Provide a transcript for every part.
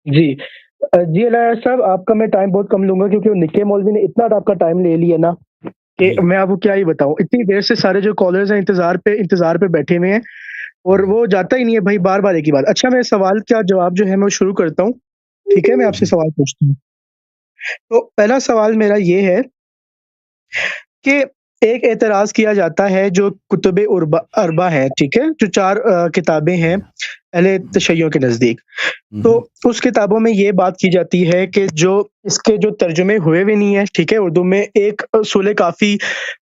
جی جی الیا صاحب، آپ کا میں ٹائم بہت کم لوں گا کیونکہ وہ نکے مولوی نے اتنا آپ کا ٹائم لے لیا نا کہ جی میں آپ کو کیا ہی بتاؤں، اتنی دیر سے سارے جو کالرز ہیں انتظار پہ بیٹھے ہوئے ہیں اور جی وہ جاتا ہی نہیں ہے بھائی، بار بار ایک ہی بات۔ اچھا، میں سوال کا جواب جو ہے میں وہ شروع کرتا ہوں، ٹھیک ہے؟ میں آپ سے جی سوال پوچھتا ہوں۔ تو پہلا سوال میرا یہ ہے کہ ایک اعتراض کیا جاتا ہے جو کتب اربع ہے، ٹھیک ہے، جو چار کتابیں ہیں جی اہل تشیع کے نزدیک۔ تو ہوں، اس کتابوں میں یہ بات کی جاتی ہے کہ جو اس کے جو ترجمے ہوئے بھی نہیں ہیں، ٹھیک ہے، اردو میں ایک اصول کافی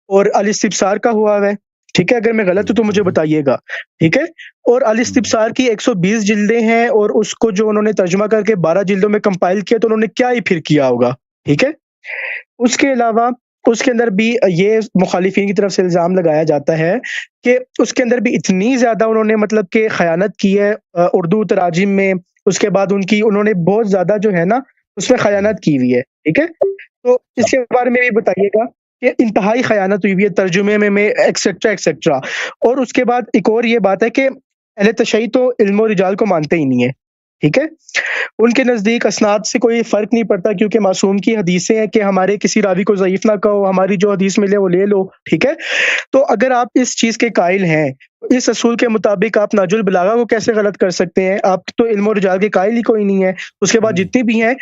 اور الاستبصار کا ہوا ہے، ٹھیک ہے؟ اگر میں غلط ہوں تو مجھے ہوں، بتائیے گا، ٹھیک ہے؟ اور ہوں، الاستبصار کی 120 جلدیں ہیں اور اس کو جو انہوں نے ترجمہ کر کے 12 جلدوں میں کمپائل کیا تو انہوں نے کیا ہی پھر کیا ہوگا، ٹھیک ہے؟ اس کے علاوہ اس کے اندر بھی یہ مخالفین کی طرف سے الزام لگایا جاتا ہے کہ اس کے اندر بھی اتنی زیادہ انہوں نے مطلب کہ خیانت کی ہے اردو تراجم میں، اس کے بعد انہوں نے بہت زیادہ جو ہے نا اس میں جی خیانت کی ہوئی ہے، ٹھیک ہے؟ تو اس جی کے بارے میں بھی بتائیے گا کہ انتہائی خیانت ہوئی ہوئی ہے ترجمے میں ایکسیٹرا ایکسیٹرا۔ اور اس کے بعد ایک اور یہ بات ہے کہ اہل تشیع تو علم و رجال کو مانتے ہی نہیں ہے، ٹھیک ہے؟ ان کے نزدیک اسناد سے کوئی فرق نہیں پڑتا کیونکہ معصوم کی حدیثیں ہیں کہ ہمارے کسی راوی کو ضعیف نہ کہو، ہماری جو حدیث ملے وہ لے لو، ٹھیک ہے؟ تو اگر آپ اس چیز کے قائل ہیں، اس اصول کے مطابق آپ نہج البلاغہ کو کیسے غلط کر سکتے ہیں؟ آپ تو علم و رجال کے قائل ہی کوئی نہیں ہے۔ اس کے بعد نہیں جتنی بھی ہیں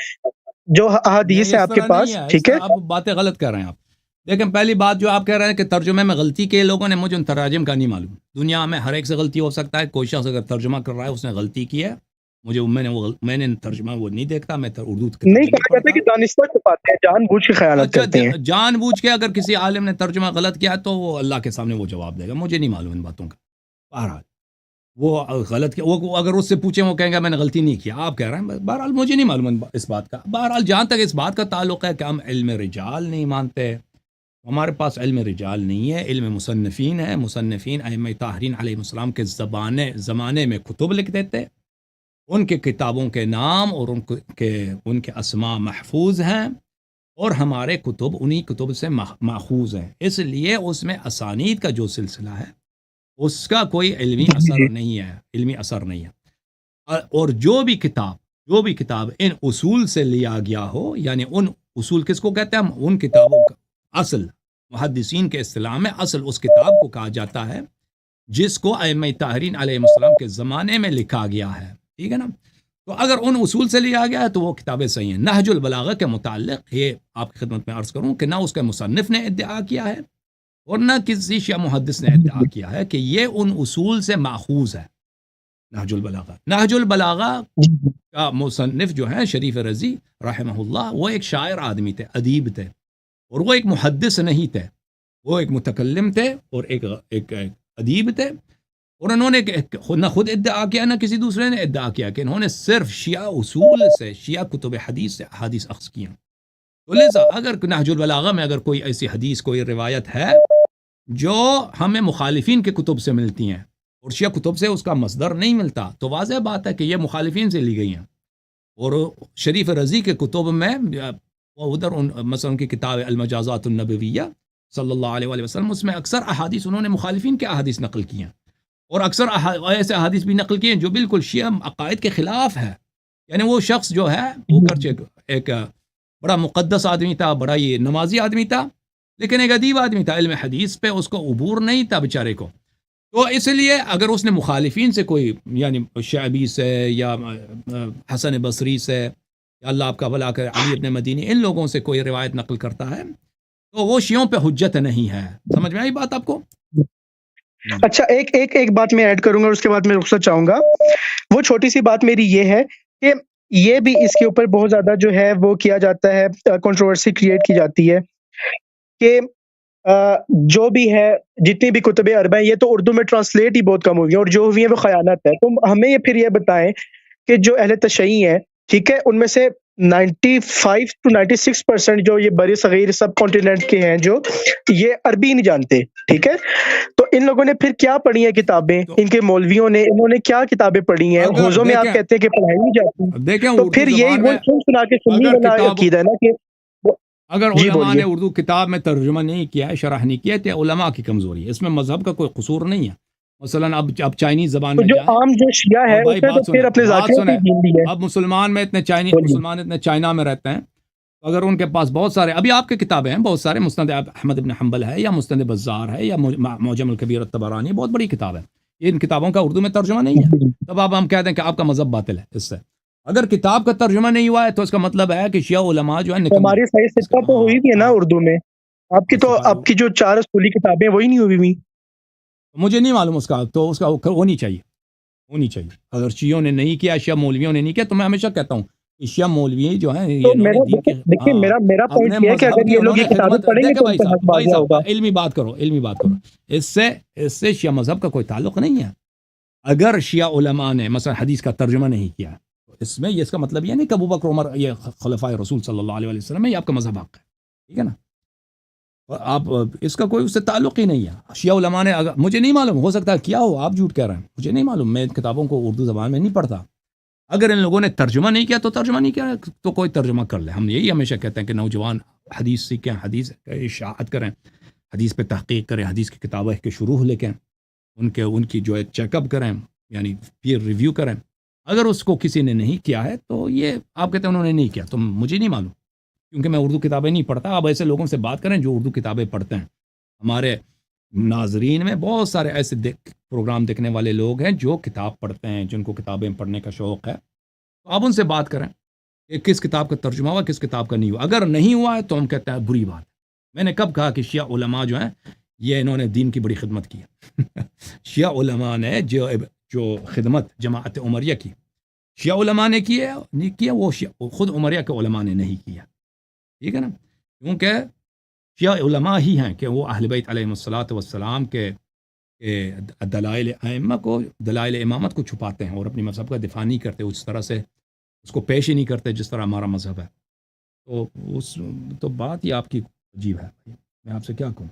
جو نہیں، احادیث ہیں اس آپ کے طرح نہیں پاس، ہے، اس ٹھیک ہے؟ طرح آپ باتیں غلط کر رہے ہیں آپ۔ لیکن پہلی بات جو آپ کہہ رہے ہیں کہ ترجمے میں غلطی کی لوگوں نے، مجھے ان تراجم کا نہیں معلوم۔ دنیا میں ہر ایک سے غلطی ہو سکتا ہے، کوئی شخص اگر ترجمہ کر رہا ہے اس نے غلطی کی ہے، مجھے میں نے ترجمہ وہ نہیں دیکھتا، میں اردو نہیں کتابیں نہیں کہا جاتا پڑھتا۔ کہ دانشور چھپاتے ہیں، جان بوجھ کے خیانت اچھا، کرتے ہیں۔ جان بوجھ کے اگر کسی عالم نے ترجمہ غلط کیا تو وہ اللہ کے سامنے وہ جواب دے گا، مجھے نہیں معلوم ان باتوں کا۔ بہرحال وہ غلط کیا، وہ اگر اس سے پوچھیں وہ کہیں گا میں نے غلطی نہیں کیا، آپ کہہ رہے ہیں، بہرحال مجھے نہیں معلوم اس بات کا۔ بہرحال جہاں تک اس بات کا تعلق ہے کہ ہم علم رجال نہیں مانتے، ہمارے پاس علم رجال نہیں ہے، علم مصنفین ہے۔ مصنفین ائمہ طاہرین علیہ السلام کے زمانے میں کتب لکھ دیتے، ان کے کتابوں کے نام اور ان کے اسماء محفوظ ہیں، اور ہمارے کتب انہی کتب سے ماخوذ ہیں، اس لیے اس میں اسانید کا جو سلسلہ ہے اس کا کوئی علمی جی جی اثر نہیں ہے، علمی اثر نہیں ہے۔ اور جو بھی کتاب ان اصول سے لیا گیا ہو، یعنی ان اصول کس کو کہتے ہیں ہم؟ ان کتابوں کا اصل، محدثین کے اصطلاح میں اصل اس کتاب کو کہا جاتا ہے جس کو ائمہ طاہرین علیہ السلام کے زمانے میں لکھا گیا ہے، ٹھیک ہے نا؟ تو اگر ان اصول سے لیا گیا ہے تو وہ کتابیں صحیح ہیں۔ نہج البلاغہ کے متعلق یہ آپ کی خدمت میں عرض کروں کہ نہ اس کے مصنف نے ادعا کیا ہے اور نہ کسی شیعہ محدث نے ادعا کیا ہے کہ یہ ان اصول سے ماخوذ ہے۔ نہج البلاغہ جی جی کا مصنف جو ہے شریف رضی رحمہ اللہ، وہ ایک شاعر آدمی تھے، ادیب تھے، اور وہ ایک محدث نہیں تھے، وہ ایک متکلم تھے اور ایک ادیب تھے۔ اور انہوں نے نہ خود ادعا کیا نہ کسی دوسرے نے ادعا کیا کہ انہوں نے صرف شیعہ اصول سے، شیعہ کتب حدیث سے احادیث اخذ کی ہیں۔ تو لہذا اگر نہج البلاغہ میں اگر کوئی ایسی حدیث، کوئی روایت ہے جو ہمیں مخالفین کے کتب سے ملتی ہیں اور شیعہ کتب سے اس کا مصدر نہیں ملتا، تو واضح بات ہے کہ یہ مخالفین سے لی گئی ہیں۔ اور شریف رضی کے کتب میں وہ ادھر مثلا ان کی کتاب المجازات النبویہ صلی اللہ علیہ وآلہ وسلم، اس میں اکثر احادیث انہوں نے مخالفین کے احادیث نقل کی ہیں، اور اکثر ایسے احادیث بھی نقل کیے ہیں جو بالکل شیعہ عقائد کے خلاف ہے۔ یعنی وہ شخص جو ہے وہ گرچہ ایک بڑا مقدس آدمی تھا، بڑا یہ نمازی آدمی تھا، لیکن ایک ادیب آدمی تھا، علم حدیث پہ اس کو عبور نہیں تھا بیچارے کو۔ تو اس لیے اگر اس نے مخالفین سے کوئی، یعنی شعبی سے یا حسن بصری سے، یا اللہ آپ کا بھلا کرے علی ابن مدینی، ان لوگوں سے کوئی روایت نقل کرتا ہے تو وہ شیعوں پہ حجت نہیں ہے۔ سمجھ میں آئی بات آپ کو؟ اچھا، ایک بات میں ایڈ کروں گا اور اس کے بعد میں رخصت چاہوں گا۔ وہ چھوٹی سی بات میری یہ ہے کہ یہ بھی اس کے اوپر بہت زیادہ جو ہے وہ کیا جاتا ہے، کنٹروورسی کریٹ کی جاتی ہے کہ جو بھی ہے، جتنی بھی کتب اربع ہیں یہ تو اردو میں ٹرانسلیٹ ہی بہت کم ہوئی ہیں اور جو ہوئی ہیں وہ خیانت ہے۔ تو ہمیں یہ پھر یہ بتائیں کہ جو اہل تشیع ہیں، ٹھیک ہے، ان میں سے 95 to 96% جو یہ بر صغیر سب کانٹیننٹ کے ہیں جو یہ عربی نہیں جانتے، ٹھیک ہے؟ تو ان لوگوں نے پھر کیا پڑھی ہیں کتابیں؟ تو ان کے مولویوں نے، انہوں نے کیا کتابیں پڑھی ہیں؟ اگر حوزوں میں آپ کہتے ہیں کہ پڑھائی نہیں جاتی، دیکھیں تو اردو پھر یہی زبان وہ میں سن سنا کے سنی اگر والا کتاب، عقیدہ ہے نا کہ اگر جی علماء بولیے۔ نے اردو کتاب میں ترجمہ نہیں کیا ہے، شرح نہیں کیا ہے، تو علماء کی کمزوری ہے، اس میں مذہب کا کوئی قصور نہیں ہے۔ مثلا اب چائنیز زبان تو میں جو جائیں، عام جو شیعہ ہے اور بھائی اس نے تو بات پھر سنیں، اپنے بات ذاکروں سنیں، کی دین دی ہے. اب مسلمان بولیے. اتنے چائنا میں رہتے ہیں، اگر ان کے پاس بہت سارے، ابھی آپ کی کتابیں ہیں بہت سارے، مسند احمد بن حنبل ہے، یا مسند بزار ہے، یا معجم الکبیر الطبرانی، بہت بڑی کتاب ہے، ان کتابوں کا اردو میں ترجمہ نہیں ہے. تب اب ہم کہتے ہیں کہ آپ کا مذہب باطل ہے. اس سے اگر کتاب کا ترجمہ نہیں ہوا ہے تو اس کا مطلب ہے کہ شیعہ علماء جو ہے تو نکمے. ہماری صحیح اس کا سکہ تو ہوئی بھی ہے نا اردو میں. آپ کی تو آپ کی جو 4 اصولی کتابیں وہی نہیں ہوئی ہوئی. مجھے نہیں معلوم اس کا، تو اس کا ہونی چاہیے. اگر شیعوں نے نہیں کیا، شیعہ مولویوں نے نہیں کیا، تو میں ہمیشہ کہتا ہوں کہ شیعہ مولوی جو ہیں تو انہوں نے میرا دین کی دیکھیے میرا اپنے پوائنٹ یہ ہے کہ مذہب اگر کی یہ انہوں لوگ نے یہ کتابیں خدمت. پڑھیں گے دیکھیں تو ان پہ حق بھائی واضح صاحب ہوگا. علمی بات کرو. اس سے شیعہ مذہب کا کوئی تعلق نہیں ہے. اگر شیعہ علماء نے مثلا حدیث کا ترجمہ نہیں کیا تو اس میں اس کا مطلب یہ نہیں کہ ابوبکر عمر یہ خلفائے رسول صلی اللہ علیہ وسلم ہے، یہ آپ کا مذہب حق ہے. ٹھیک ہے نا؟ آپ اس کا کوئی اس سے تعلق ہی نہیں ہے. شیعہ علماء نے مجھے نہیں معلوم، ہو سکتا ہے کیا ہو، آپ جھوٹ کہہ رہے ہیں، مجھے نہیں معلوم، میں کتابوں کو اردو زبان میں نہیں پڑھتا. اگر ان لوگوں نے ترجمہ نہیں کیا تو ترجمہ نہیں کیا تو کوئی ترجمہ کر لے. ہم یہی ہمیشہ کہتے ہیں کہ نوجوان حدیث سیکھیں، حدیث اشاعت کریں، حدیث پہ تحقیق کریں، حدیث کی کتابیں کے شروح لکھیں، ان کی جو ہے چیک اپ کریں، یعنی پیر ریویو کریں. اگر اس کو کسی نے نہیں کیا ہے تو یہ آپ کہتے ہیں انہوں نے نہیں کیا، تو مجھے نہیں معلوم، کیونکہ میں اردو کتابیں نہیں پڑھتا. آپ ایسے لوگوں سے بات کریں جو اردو کتابیں پڑھتے ہیں. ہمارے ناظرین میں بہت سارے ایسے پروگرام دیکھنے والے لوگ ہیں جو کتاب پڑھتے ہیں، جن کو کتابیں پڑھنے کا شوق ہے. تو آپ ان سے بات کریں کہ کس کتاب کا ترجمہ ہوا، کس کتاب کا نہیں ہوا. اگر نہیں ہوا ہے تو ہم کہتے ہیں بری بات. میں نے کب کہا کہ شیعہ علماء جو ہیں یہ انہوں نے دین کی بڑی خدمت کی ہے. شیعہ علماء نے جو خدمت جماعت عمریہ کی، شیعہ علماء نے کی ہے، نہیں کیا وہ خود عمریہ کے علماء نے نہیں کیا. ٹھیک ہے نا؟ کیونکہ شیعہ علماء ہی ہیں کہ وہ اہل بیت علیہ الصلوۃ والسلام کے دلائل ائمہ کو، دلائل امامت کو چھپاتے ہیں اور اپنی مذہب کا دفاع نہیں کرتے، اس طرح سے اس کو پیش ہی نہیں کرتے جس طرح ہمارا مذہب ہے. تو بات ہی آپ کی عجیب ہے. میں آپ سے کیا کہوں.